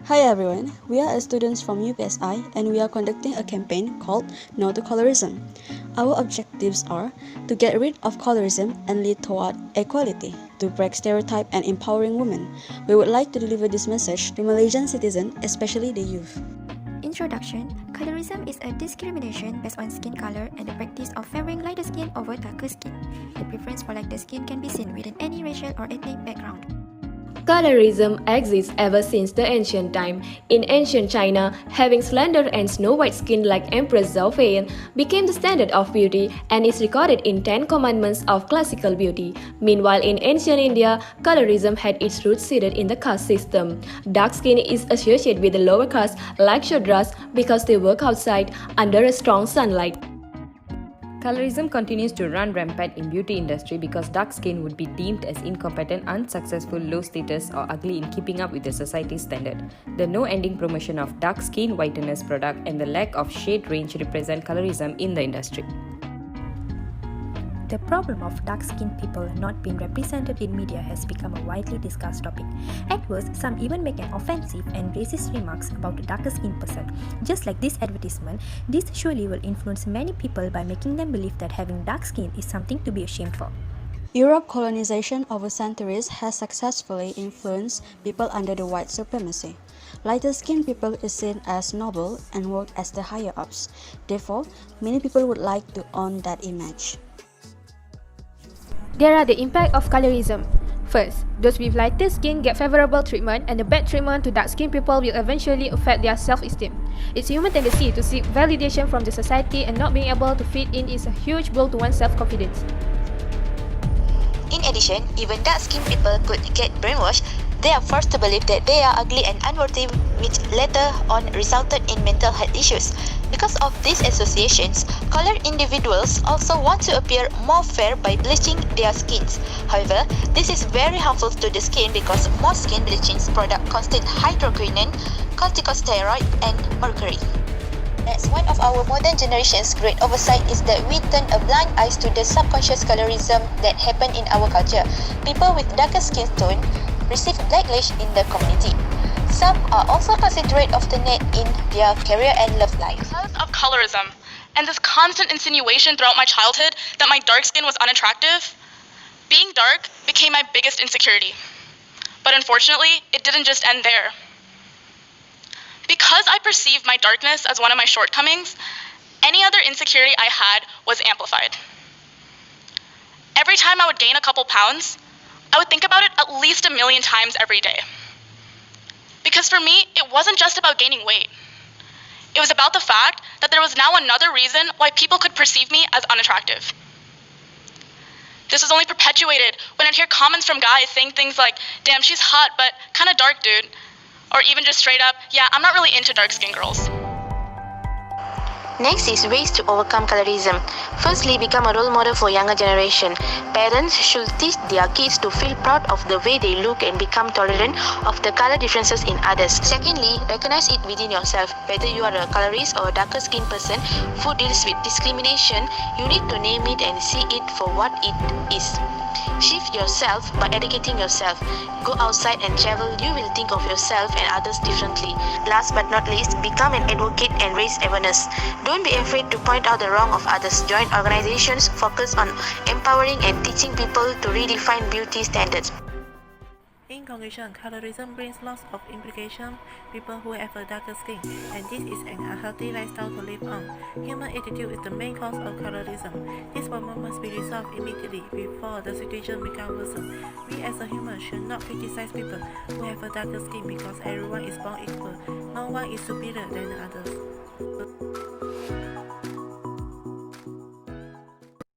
Hi everyone, we are students from UPSI and we are conducting a campaign called No to Colorism. Our objectives are to get rid of colorism and lead toward equality, to break stereotype and empowering women. We would like to deliver this message to Malaysian citizens, especially the youth. Introduction. Colorism is a discrimination based on skin color and the practice of favoring lighter skin over darker skin. The preference for lighter skin can be seen within any racial or ethnic background. Colorism exists ever since the ancient time. In ancient China, having slender and snow-white skin like Empress Zhaofei became the standard of beauty and is recorded in 10 Commandments of classical beauty. Meanwhile, in ancient India, colorism had its roots seated in the caste system. Dark skin is associated with the lower caste like Shudras because they work outside under a strong sunlight. Colorism continues to run rampant in beauty industry because dark skin would be deemed as incompetent, unsuccessful, low status or ugly in keeping up with the society's standard. The no-ending promotion of dark skin whiteners product and the lack of shade range represent colorism in the industry. The problem of dark-skinned people not being represented in media has become a widely discussed topic. At worst, some even make an offensive and racist remarks about a darker-skinned person. Just like this advertisement, this surely will influence many people by making them believe that having dark skin is something to be ashamed for. Europe colonization over centuries has successfully influenced people under the white supremacy. Lighter-skinned people is seen as noble and work as the higher-ups. Therefore, many people would like to own that image. There are the impact of colorism. First, those with lighter skin get favorable treatment and the bad treatment to dark-skinned people will eventually affect their self-esteem. It's human tendency to seek validation from the society and not being able to fit in is a huge blow to one's self-confidence. In addition, even dark-skinned people could get brainwashed. They are forced to believe that they are ugly and unworthy, which later on resulted in mental health issues. Because of these associations, colored individuals also want to appear more fair by bleaching their skins. However, this is very harmful to the skin because most skin bleaching products contain hydroquinone, corticosteroid, and mercury. As one of our modern generation's great oversight is that we turn a blind eye to the subconscious colorism that happen in our culture. People with darker skin tone receive backlash in the community. Some are also considerate of the net in their career and love life. Because of colorism and this constant insinuation throughout my childhood that my dark skin was unattractive, being dark became my biggest insecurity. But unfortunately, it didn't just end there. Because I perceived my darkness as one of my shortcomings, any other insecurity I had was amplified. Every time I would gain a couple pounds, I would think about it at least 1 million times every day. Because for me, it wasn't just about gaining weight. It was about the fact that there was now another reason why people could perceive me as unattractive. This was only perpetuated when I'd hear comments from guys saying things like, "Damn, she's hot, but kinda dark, dude." Or even just straight up, "Yeah, I'm not really into dark-skinned girls." Next is ways to overcome colorism. Firstly, become a role model for younger generation. Parents should teach their kids to feel proud of the way they look and become tolerant of the color differences in others. Secondly, recognize it within yourself. Whether you are a colorist or a darker skinned person who deals with discrimination, you need to name it and see it for what it is. Shift yourself by educating yourself. Go outside and travel, you will think of yourself and others differently. Last but not least, become an advocate and raise awareness. Don't be afraid to point out the wrong of others. Join organizations focused on empowering and teaching people to redefine beauty standards. In conclusion, colorism brings lots of implications. People who have a darker skin, and this is an unhealthy lifestyle to live on. Human attitude is the main cause of colorism. This problem must be resolved immediately before the situation becomes worse. We as a human should not criticize people who have a darker skin because everyone is born equal. No one is superior than others.